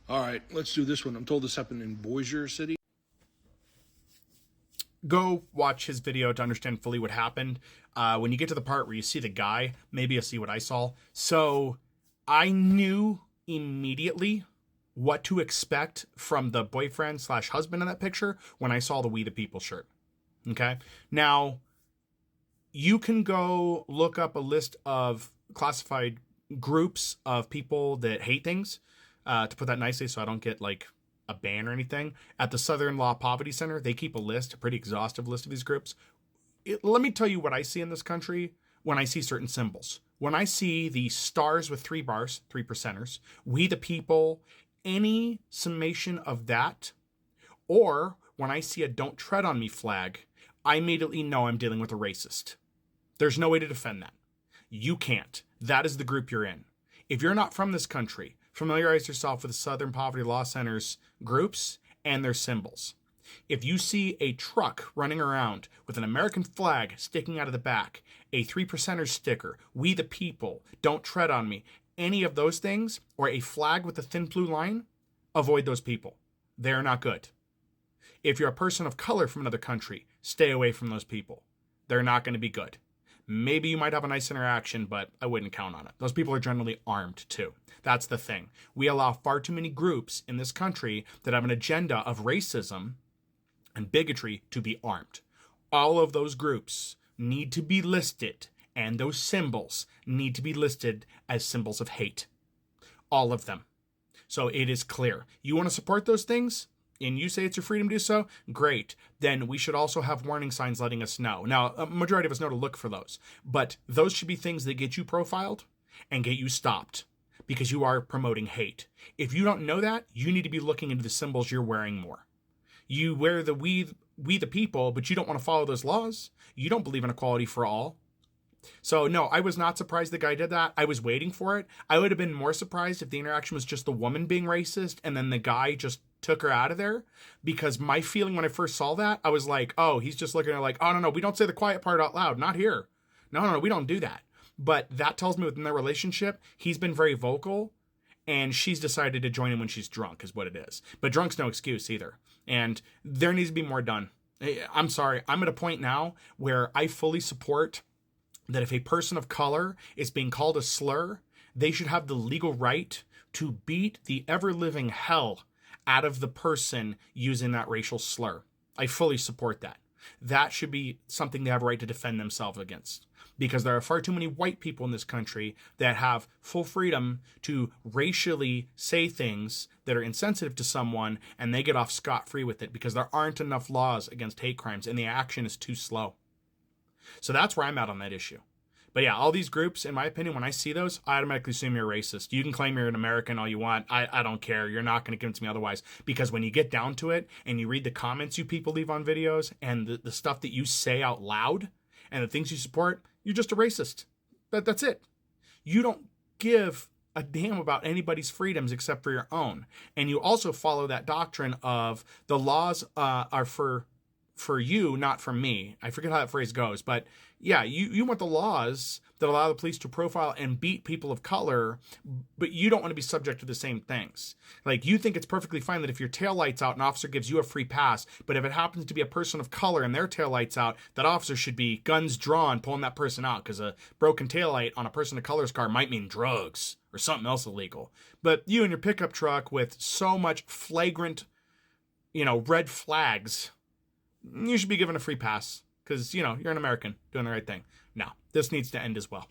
All right, let's do this one. I'm told this happened in Bossier City. Go watch his video to understand fully what happened. When you get to the part where you see the guy, maybe you'll see what I saw. So I knew immediately what to expect from the boyfriend slash husband in that picture when I saw the We the People shirt. Okay. Now, you can go look up a list of classified groups of people that hate things, to put that nicely so I don't get like a ban or anything. At the Southern Law Poverty Center, they keep a pretty exhaustive list of these groups. Let me tell you what I see in this country when I see certain symbols. When I see the stars with 3 bars, 3%ers, We the People, any summation of that, or when I see a Don't Tread on Me flag, I immediately know I'm dealing with a racist. There's no way to defend that. You can't. That is the group you're in. If you're not from this country, familiarize yourself with the Southern Poverty Law Center's groups and their symbols. If you see a truck running around with an American flag sticking out of the back, a 3%ers sticker, We the People, Don't Tread on Me, any of those things, or a flag with a thin blue line, avoid those people. They're not good. If you're a person of color from another country, stay away from those people. They're not going to be good. Maybe you might have a nice interaction, but I wouldn't count on it. Those people are generally armed too. That's the thing. We allow far too many groups in this country that have an agenda of racism and bigotry to be armed. All of those groups need to be listed, and those symbols need to be listed as symbols of hate. All of them. So it is clear. You want to support those things? And you say it's your freedom to do so, great. Then we should also have warning signs letting us know. Now, a majority of us know to look for those, but those should be things that get you profiled and get you stopped because you are promoting hate. If you don't know that, you need to be looking into the symbols you're wearing more. You wear the we the People, but you don't want to follow those laws. You don't believe in equality for all. So no, I was not surprised the guy did that. I was waiting for it. I would have been more surprised if the interaction was just the woman being racist and then the guy just took her out of there, because my feeling when I first saw that, I was like, oh, he's just looking at her like, oh, no, we don't say the quiet part out loud. Not here. No, we don't do that. But that tells me within their relationship, he's been very vocal and she's decided to join him when she's drunk is what it is. But drunk's no excuse either. And there needs to be more done. I'm sorry. I'm at a point now where I fully support that if a person of color is being called a slur, they should have the legal right to beat the ever-living hell out of the person using that racial slur. I fully support that. That should be something they have a right to defend themselves against, because there are far too many white people in this country that have full freedom to racially say things that are insensitive to someone, and they get off scot-free with it because there aren't enough laws against hate crimes and the action is too slow. So that's where I'm at on that issue. But yeah, all these groups, in my opinion, when I see those, I automatically assume you're racist. You can claim you're an American all you want. I don't care. You're not going to convince me otherwise. Because when you get down to it and you read the comments you people leave on videos and the stuff that you say out loud and the things you support, you're just a racist. That's it. You don't give a damn about anybody's freedoms except for your own. And you also follow that doctrine of the laws are for you, not for me. I forget how that phrase goes, but yeah, you want the laws that allow the police to profile and beat people of color, but you don't want to be subject to the same things. Like, you think it's perfectly fine that if your taillight's out, an officer gives you a free pass, but if it happens to be a person of color and their taillight's out, that officer should be guns drawn pulling that person out, because a broken taillight on a person of color's car might mean drugs or something else illegal. But you and your pickup truck with so much flagrant, red flags, you should be given a free pass because, you're an American doing the right thing. No, this needs to end as well.